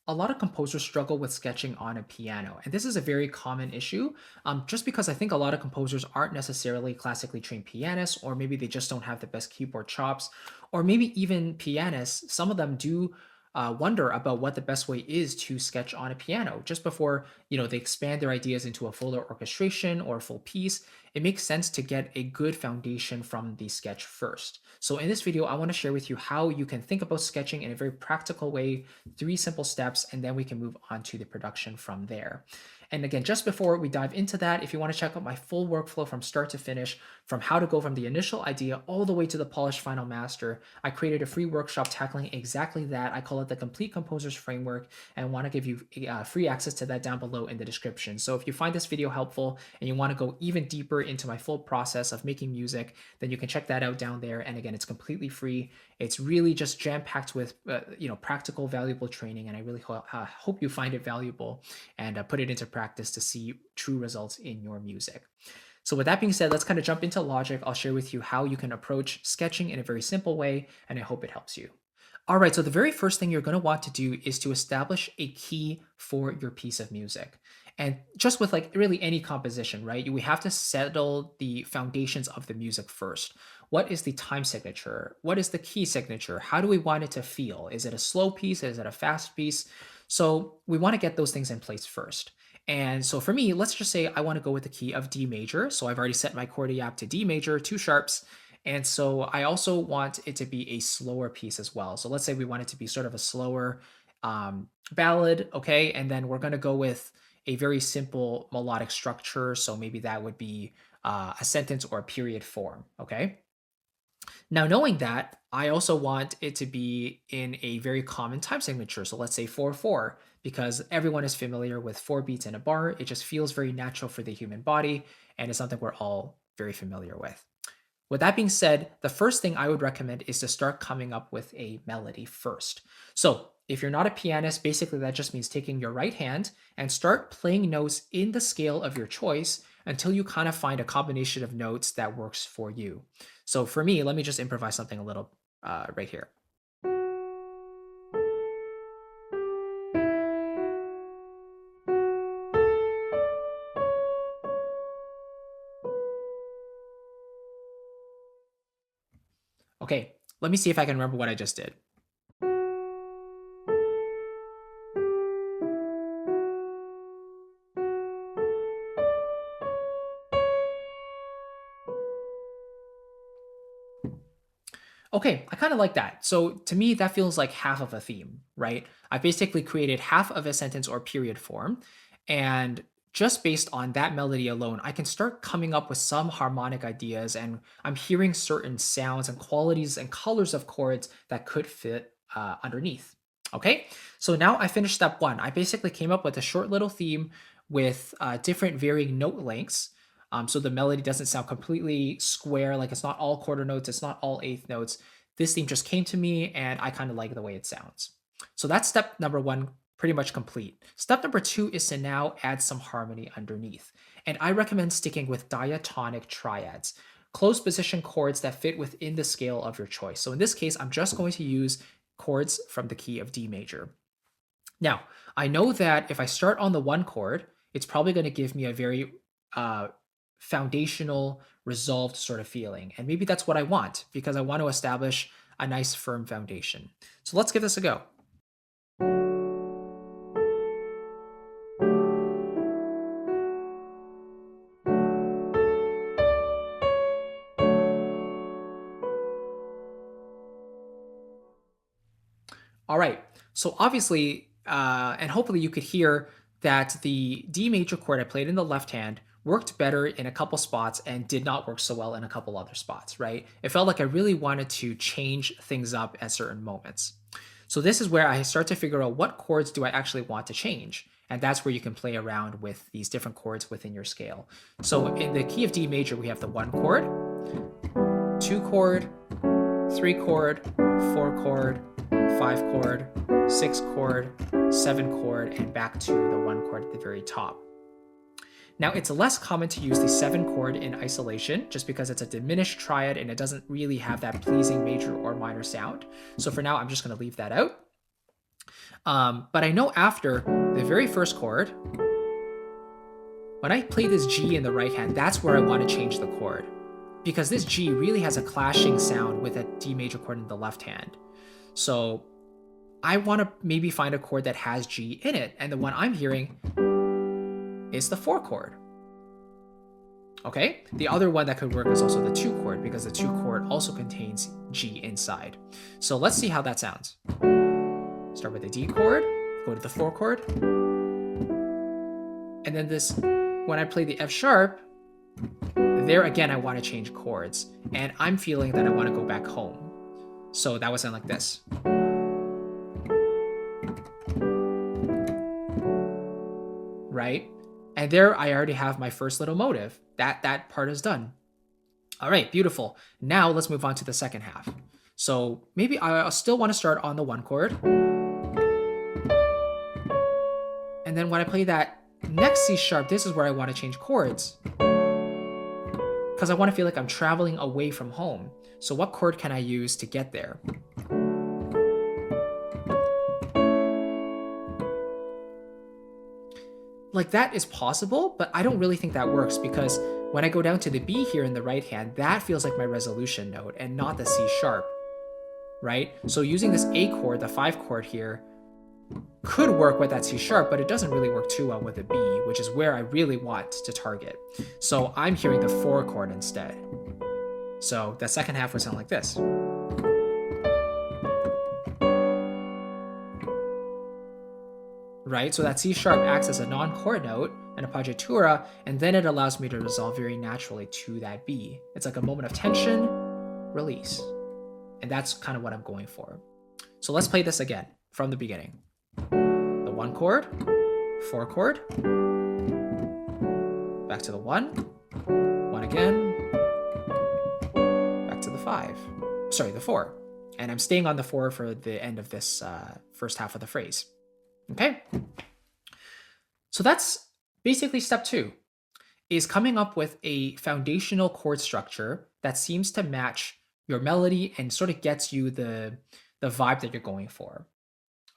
a lot of composers struggle with sketching on a piano, and this is a very common issue. Just because I think a lot of composers aren't necessarily classically trained pianists, or maybe they just don't have the best keyboard chops, or maybe even pianists, some of them do wonder about what the best way is to sketch on a piano. Just before they expand their ideas into a fuller orchestration or a full piece, it makes sense to get a good foundation from the sketch first. So in this video, I want to share with you how you can think about sketching in a very practical way, 3 simple steps, and then we can move on to the production from there. And again, just before we dive into that, if you want to check out my full workflow from start to finish, from how to go from the initial idea all the way to the polished final master, I created a free workshop tackling exactly that. I call it the Complete Composer's Framework, and I want to give you free access to that down below in the description. So if you find this video helpful and you want to go even deeper into my full process of making music, then you can check that out down there. And again, it's completely free. It's really just jam-packed with practical, valuable training, and I really hope you find it valuable and put it into practice to see true results in your music. So with that being said, let's kind of jump into Logic. I'll share with you how you can approach sketching in a very simple way, and I hope it helps you. All right, so the very first thing you're going to want to do is to establish a key for your piece of music. And just with like really any composition, right? We have to settle the foundations of the music first. What is the time signature? What is the key signature? How do we want it to feel? Is it a slow piece? Is it a fast piece? So we want to get those things in place first. And so for me, let's just say I want to go with the key of D major. So I've already set my ChordieApp to D major, 2 sharps. And so I also want it to be a slower piece as well. So let's say we want it to be sort of a slower ballad, okay? And then we're going to go with a very simple melodic structure. So maybe that would be a sentence or a period form, okay? Now, knowing that, I also want it to be in a very common time signature. So let's say 4/4, because everyone is familiar with 4 beats in a bar. It just feels very natural for the human body, and it's something we're all very familiar with. With that being said, the first thing I would recommend is to start coming up with a melody first. So if you're not a pianist, basically that just means taking your right hand and start playing notes in the scale of your choice until you kind of find a combination of notes that works for you. So for me, let me just improvise something a little right here. Okay, let me see if I can remember what I just did. Okay, I kind of like that. So to me, that feels like half of a theme, right? I basically created half of a sentence or period form. And just based on that melody alone, I can start coming up with some harmonic ideas. And I'm hearing certain sounds and qualities and colors of chords that could fit underneath. Okay, so now I finished step 1. I basically came up with a short little theme with different varying note lengths. So the melody doesn't sound completely square, like it's not all quarter notes, it's not all eighth notes. This theme just came to me and I kind of like the way it sounds. So that's step number 1, pretty much complete. Step number 2 is to now add some harmony underneath. And I recommend sticking with diatonic triads, close position chords that fit within the scale of your choice. So in this case, I'm just going to use chords from the key of D major. Now, I know that if I start on the 1 chord, it's probably going to give me a very foundational, resolved sort of feeling. And maybe that's what I want because I want to establish a nice firm foundation. So let's give this a go. All right, so obviously, and hopefully you could hear that the D major chord I played in the left hand worked better in a couple spots and did not work so well in a couple other spots, right? It felt like I really wanted to change things up at certain moments. So this is where I start to figure out what chords do I actually want to change. And that's where you can play around with these different chords within your scale. So in the key of D major, we have the 1 chord, 2 chord, 3 chord, 4 chord, 5 chord, 6 chord, 7 chord, and back to the 1 chord at the very top. Now, it's less common to use the 7 chord in isolation just because it's a diminished triad and it doesn't really have that pleasing major or minor sound. So for now, I'm just going to leave that out. But I know after the very first chord, when I play this G in the right hand, that's where I want to change the chord, because this G really has a clashing sound with a D major chord in the left hand. So I want to maybe find a chord that has G in it, and the one I'm hearing is the 4 chord. Okay, the other one that could work is also the 2 chord, because the 2 chord also contains G inside. So let's see how that sounds. Start with the D chord, go to the 4 chord, and then this, when I play the F sharp, there again I want to change chords, and I'm feeling that I want to go back home. So that would sound like this. Right? And there I already have my first little motive. That part is done. All right, beautiful. Now let's move on to the second half. So maybe I'll still want to start on the 1 chord. And then when I play that next C sharp, this is where I want to change chords, because I want to feel like I'm traveling away from home. So what chord can I use to get there? Like, that is possible, but I don't really think that works, because when I go down to the B here in the right hand, that feels like my resolution note and not the C sharp, right? So using this A chord, the 5 chord here, could work with that C sharp, but it doesn't really work too well with the B, which is where I really want to target. So I'm hearing the 4 chord instead. So the second half would sound like this. Right? So that C sharp acts as a non-chord note and appoggiatura, and then it allows me to resolve very naturally to that B. It's like a moment of tension, release. And that's kind of what I'm going for. So let's play this again from the beginning. The 1 chord, 4 chord, back to the 1, 1 again, back to the 5, sorry, the 4. And I'm staying on the 4 for the end of this first half of the phrase. Okay, so that's basically step 2, is coming up with a foundational chord structure that seems to match your melody and sort of gets you the vibe that you're going for.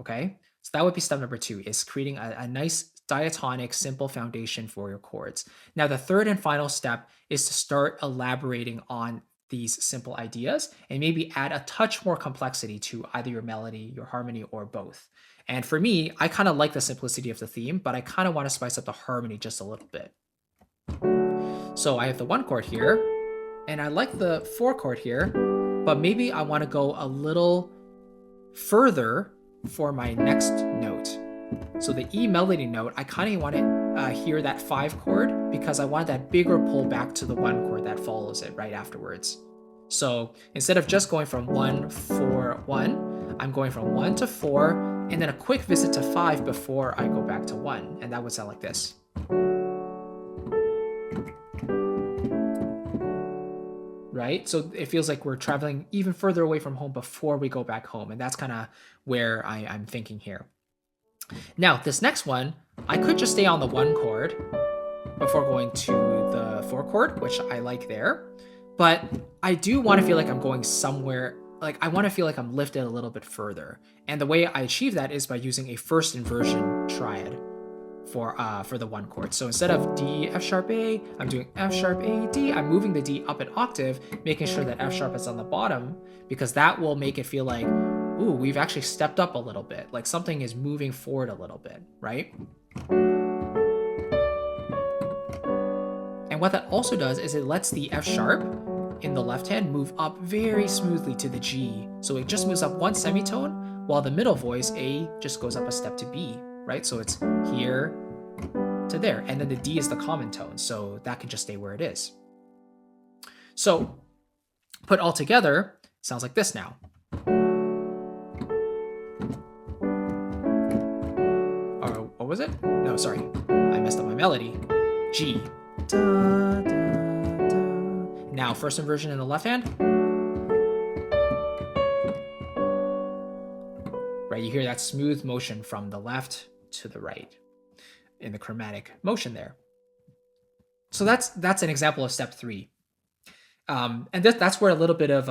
Okay, so that would be step number 2, is creating a nice diatonic, simple foundation for your chords. Now, the third and final step is to start elaborating on these simple ideas and maybe add a touch more complexity to either your melody, your harmony, or both. And for me, I kind of like the simplicity of the theme, but I kind of want to spice up the harmony just a little bit. So I have the 1 chord here, and I like the 4 chord here, but maybe I want to go a little further for my next note. So the E melody note, I kind of want to hear that 5 chord, because I want that bigger pull back to the 1 chord that follows it right afterwards. So instead of just going from 1, 4, 1, I'm going from 1 to 4, and then a quick visit to 5 before I go back to 1, and that would sound like this. Right? So it feels like we're traveling even further away from home before we go back home, and that's kind of where I'm thinking here. Now, this next one, I could just stay on the 1 chord before going to the 4 chord, which I like there, but I do want to feel like I'm going somewhere. Like, I want to feel like I'm lifted a little bit further. And the way I achieve that is by using a first inversion triad for the 1 chord. So instead of D, F sharp A, I'm doing F sharp A, D. I'm moving the D up an octave, making sure that F sharp is on the bottom, because that will make it feel like, ooh, we've actually stepped up a little bit. Like something is moving forward a little bit, right? And what that also does is it lets the F sharp in the left hand move up very smoothly to the G. So it just moves up 1 semitone, while the middle voice, A, just goes up a step to B, right? So it's here to there. And then the D is the common tone, so that can just stay where it is. So put all together, it sounds like this now. Or what was it? No, sorry, I messed up my melody. G. Da, da. Now, first inversion in the left hand. Right, you hear that smooth motion from the left to the right in the chromatic motion there. So that's an example of step 3. And that's where a little bit of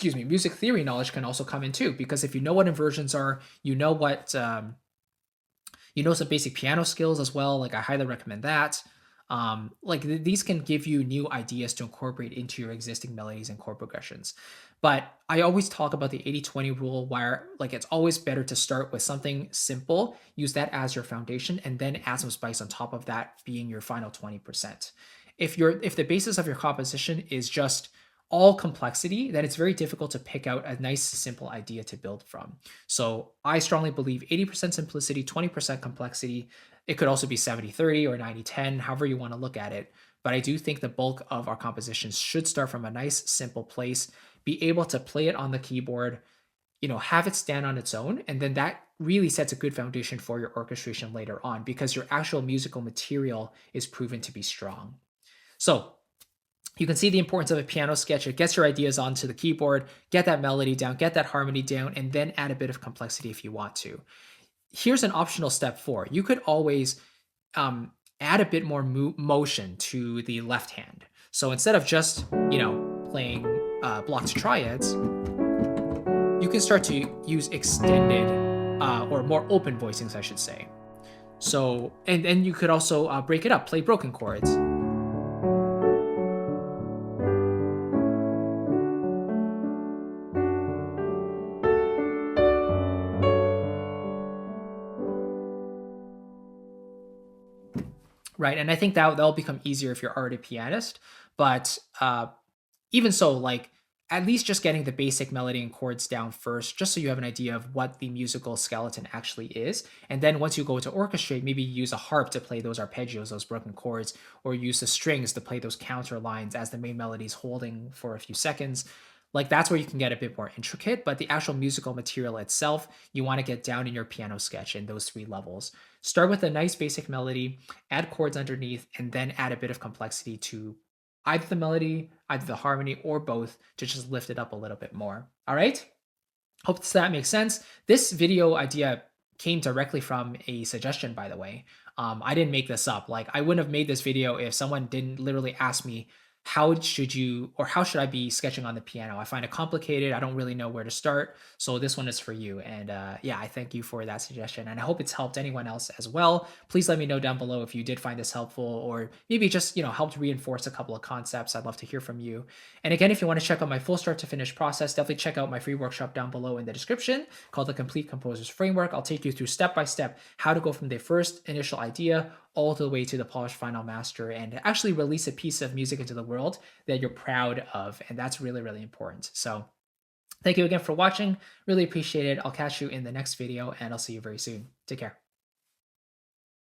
music theory knowledge can also come in too, because if you know what inversions are, you know what you know some basic piano skills as well. Like I highly recommend that. Like these can give you new ideas to incorporate into your existing melodies and chord progressions. But I always talk about the 80-20 rule where like it's always better to start with something simple, use that as your foundation, and then add some spice on top of that being your final 20%. If the basis of your composition is just all complexity, then it's very difficult to pick out a nice simple idea to build from. So I strongly believe 80% simplicity, 20% complexity. It could also be 70-30 or 90-10, however you want to look at it. But I do think the bulk of our compositions should start from a nice simple place, be able to play it on the keyboard, have it stand on its own, and then that really sets a good foundation for your orchestration later on because your actual musical material is proven to be strong. So you can see the importance of a piano sketch. It gets your ideas onto the keyboard, get that melody down, get that harmony down, and then add a bit of complexity if you want to. Here's an optional step 4. You could always add a bit more motion to the left hand. So instead of just, playing blocks triads, you can start to use extended or more open voicings, I should say. So, and then you could also break it up, play broken chords. Right, and I think that'll become easier if you're already a pianist. But even so, like at least just getting the basic melody and chords down first, just so you have an idea of what the musical skeleton actually is. And then once you go to orchestrate, maybe use a harp to play those arpeggios, those broken chords, or use the strings to play those counter lines as the main melody is holding for a few seconds. Like that's where you can get a bit more intricate, but the actual musical material itself, you want to get down in your piano sketch in those 3 levels. Start with a nice basic melody, add chords underneath, and then add a bit of complexity to either the melody, either the harmony, or both to just lift it up a little bit more. All right? Hope that makes sense. This video idea came directly from a suggestion, by the way. I didn't make this up. Like I wouldn't have made this video if someone didn't literally ask me, how should I be sketching on the piano? I find it complicated. I don't really know where to start. So this one is for you. And yeah, I thank you for that suggestion. And I hope it's helped anyone else as well. Please let me know down below if you did find this helpful or maybe just, helped reinforce a couple of concepts. I'd love to hear from you. And again, if you want to check out my full start to finish process, definitely check out my free workshop down below in the description called the Complete Composer's Framework. I'll take you through step by step how to go from the first initial idea all the way to the polished final master and actually release a piece of music into the world that you're proud of. And that's really, really important. So thank you again for watching. Really appreciate it. I'll catch you in the next video and I'll see you very soon. Take care.